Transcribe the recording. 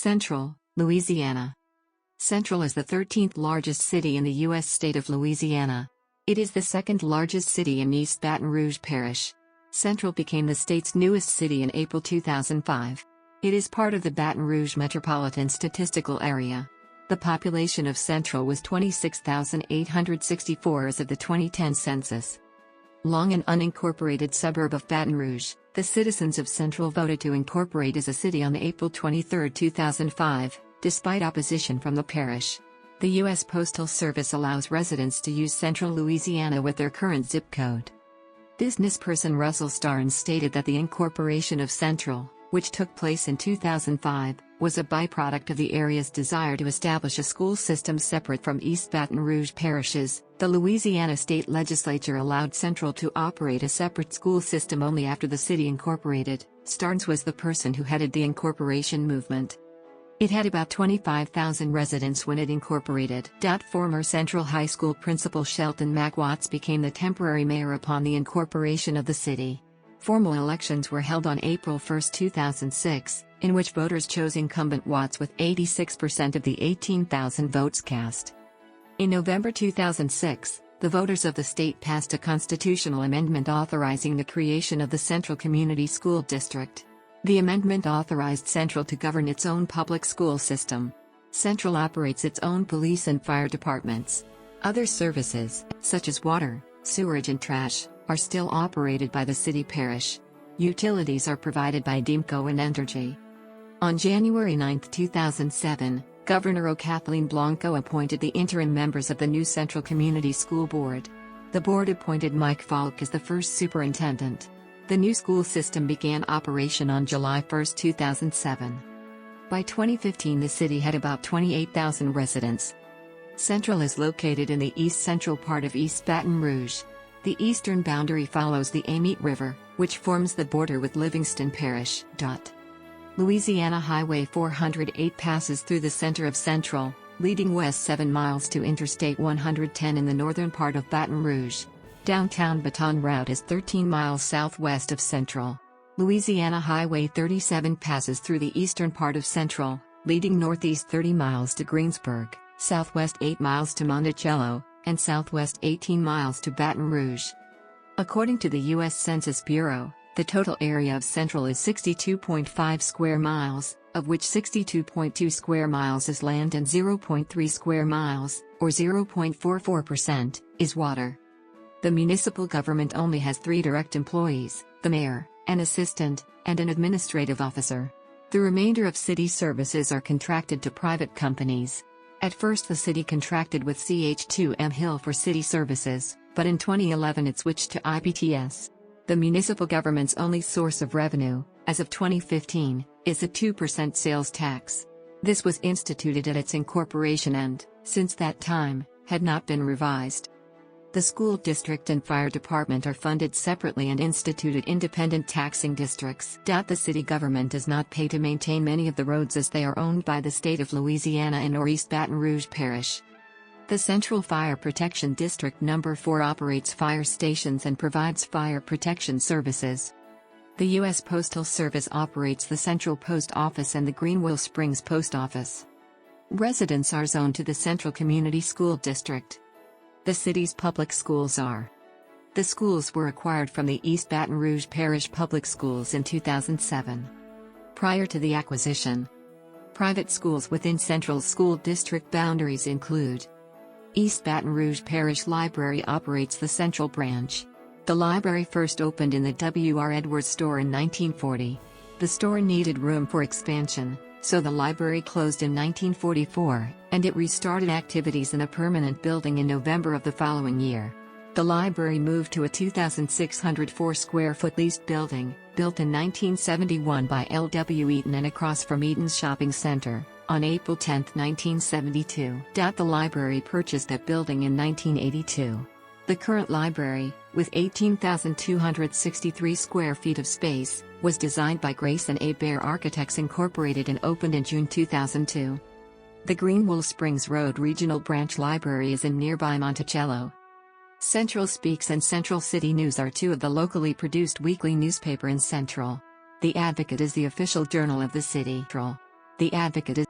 Central, Louisiana. Central is the 13th largest city in the U.S. state of Louisiana. It is the second largest city in East Baton Rouge Parish. Central became the state's newest city in April 2005. It is part of the Baton Rouge Metropolitan Statistical Area. The population of Central was 26,864 as of the 2010 census. Long an unincorporated suburb of Baton Rouge, the citizens of Central voted to incorporate as a city on April 23, 2005, despite opposition from the parish. The U.S. Postal Service allows residents to use Central Louisiana with their current zip code. Businessperson Russell Starnes stated that the incorporation of Central, which took place in 2005, was a byproduct of the area's desire to establish a school system separate from East Baton Rouge parishes. The Louisiana state legislature allowed Central to operate a separate school system only after the city incorporated. Starnes was the person who headed the incorporation movement. It had about 25,000 residents when it incorporated. Former Central High School principal Shelton McWatts became the temporary mayor upon the incorporation of the city. Formal elections were held on April 1, 2006, in which voters chose incumbent Watts with 86% of the 18,000 votes cast. In November 2006, the voters of the state passed a constitutional amendment authorizing the creation of the Central Community School District. The amendment authorized Central to govern its own public school system. Central operates its own police and fire departments. Other services, such as water, sewerage and trash, are still operated by the city parish. Utilities are provided by DEMCO and Entergy. On January 9, 2007, Governor Kathleen Blanco appointed the interim members of the new Central Community School Board. The board appointed Mike Falk as the first superintendent. The new school system began operation on July 1, 2007. By 2015 the city had about 28,000 residents. Central is located in the east central part of East Baton Rouge. The eastern boundary follows the Amite River, which forms the border with Livingston Parish. Louisiana Highway 408 passes through the center of Central, leading west 7 miles to Interstate 110 in the northern part of Baton Rouge. Downtown Baton Rouge is 13 miles southwest of Central. Louisiana Highway 37 passes through the eastern part of Central, leading northeast 30 miles to Greensburg, southwest 8 miles to Monticello, and southwest 18 miles to Baton Rouge. According to the U.S. Census Bureau, the total area of Central is 62.5 square miles, of which 62.2 square miles is land and 0.3 square miles, or 0.44%, is water. The municipal government only has 3 direct employees, the mayor, an assistant, and an administrative officer. The remainder of city services are contracted to private companies. At first the city contracted with CH2M Hill for city services, but in 2011 it switched to IPTS. The municipal government's only source of revenue, as of 2015, is a 2% sales tax. This was instituted at its incorporation and, since that time, had not been revised. The school district and fire department are funded separately and instituted independent taxing districts. The city government does not pay to maintain many of the roads as they are owned by the state of Louisiana and/or East Baton Rouge Parish. The Central Fire Protection District No. 4 operates fire stations and provides fire protection services. The U.S. Postal Service operates the Central Post Office and the Greenwell Springs Post Office. Residents are zoned to the Central Community School District. The city's public schools are. The schools were acquired from the East Baton Rouge Parish Public Schools in 2007. Prior to the acquisition, private schools within Central's school district boundaries include: East Baton Rouge Parish Library operates the Central Branch. The library first opened in the W.R. Edwards store in 1940. The store needed room for expansion, so the library closed in 1944, and it restarted activities in a permanent building in November of the following year. The library moved to a 2,604 square foot leased building, built in 1971 by L.W. Eaton and across from Eaton's Shopping Center, on April 10, 1972. The library purchased that building in 1982. The current library, with 18,263 square feet of space, was designed by Grace and A. Bear Architects Incorporated and opened in June 2002. The Greenwell Springs Road Regional Branch Library is in nearby Monticello. Central Speaks and Central City News are two of the locally produced weekly newspaper in Central. The Advocate is the official journal of the city. The Advocate is